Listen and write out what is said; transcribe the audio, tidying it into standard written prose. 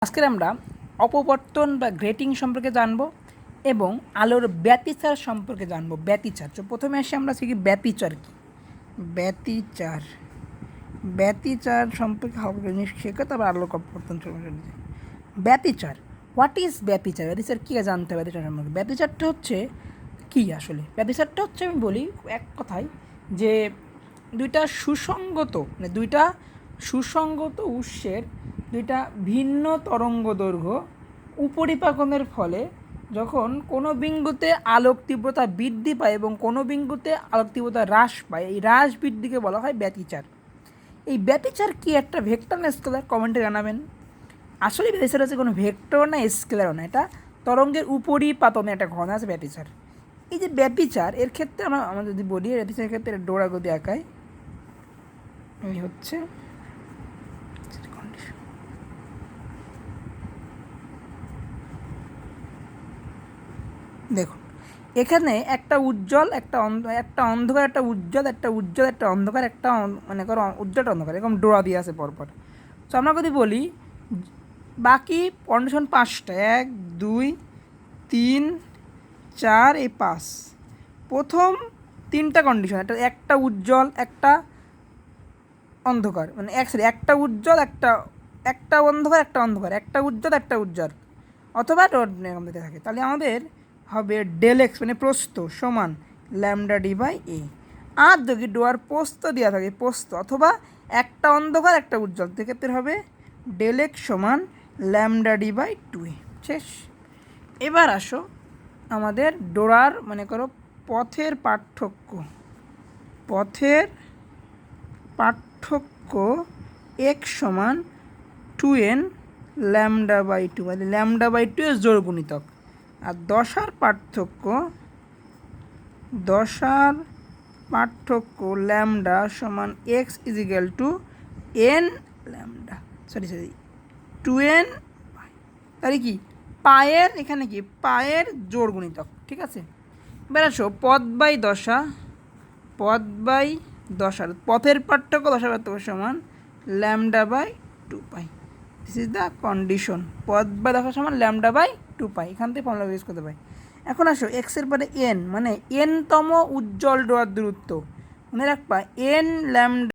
আজকে আমরা অপবর্তন বা গ্রেটিং সম্পর্কে জানব এবং আলোর ব্যতিচার সম্পর্কে জানব। ব্যতিচার, তো প্রথমে আসি আমরা শিখি ব্যতিচার কি। ব্যতিচার সম্পর্কে হালকা জিনিস শেখা, তারপর আলোর অপবর্তন সম্পর্কে। ব্যতিচার, হোয়াট ইজ ব্যতিচার? ব্যতিচার কী জানতে হবে ব্যতিচার সম্পর্কে? ব্যতিচারটা হচ্ছে কী আসলে? ব্যতিচারটা হচ্ছে, আমি বলি এক কথায়, যে দুইটা সুসংগত উৎসের দুইটা ভিন্ন তরঙ্গ দৈর্ঘ্য উপরিপাকনের ফলে যখন কোনো বিন্দুতে আলোক তীব্রতা বৃদ্ধি পায় এবং কোনো বিন্দুতে আলোক তীব্রতা হ্রাস পায়, এই হ্রাস বৃদ্ধিকে বলা হয় ব্যতিচার। এই ব্যতিচার কি একটা ভেক্টর না স্কেলার? কমেন্টে জানাবেন। আসলে ব্যতিচার হচ্ছে কোনো ভেক্টর না স্কেলারও না, এটা তরঙ্গের উপরিপাতনে একটা ঘটনা আছে ব্যতিচার। এই যে ব্যতিচার, এর ক্ষেত্রে আমরা যদি বলি, ব্যতিচারের ক্ষেত্রে ডোরা গতি আঁকায়, এই হচ্ছে দেখুন, এখানে একটা উজ্জ্বল, একটা অন্ধকার, একটা উজ্জ্বল, একটা উজ্জ্বল, একটা অন্ধকার, একটা মনে করো উজ্জ্বল অন্ধকার, এরকম ডোরা দিয়ে আছে পরপর। তো আমরা যদি বলি বাকি কন্ডিশন 5টা, 1 2 3 4 এই 5, প্রথম 3টা কন্ডিশন, একটা উজ্জ্বল, একটা অন্ধকার, মানে একটা উজ্জ্বল, একটা অন্ধকার, একটা অন্ধকার, একটা উজ্জ্বল, একটা উজ্জ্বল, অথবা এরকম দিতে থাকে, তাহলে আমাদের হবে ডেল এক্স মানে প্রস্থ সমান ল্যামডা ডি বাই এ। আর যদি ডোয়ার প্রস্থ দেওয়া থাকে, প্রস্থ অথবা একটা অন্ধকার একটা উজ্জ্বল, সেক্ষেত্রে হবে ডেল এক্স সমান ল্যামডা ডি বাই 2a। শেষ। এবার আসো আমাদের ডোরার মনে করো পথের পার্থক্য এক্স সমান 2n ল্যামডা বাই 2, মানে ল্যামডা বাই 2 এর জোড় গুণিতক। আর দশার পার্থক্য ল্যামডা সমান X equal to N lambda, sorry 2n, তাহলে কি পায়ের, এখানে কি পায়ের জোড় গুণিতক, ঠিক আছে। এবার আসো পথ বাই দশার পথের পার্থক্য, দশার পার্থক্য সমান lambda by 2π। This is the condition. পথ বাই দশা সমান ল্যামডা বাই 2π, এখান থেকে ফর্মুলা ইউজ করতে পারি। এখন আসো এক্সের পরে এন, মানে এনতম উজ্জ্বল ডোয়ার দূরত্ব, মনে রাখবা এন ল্যামডা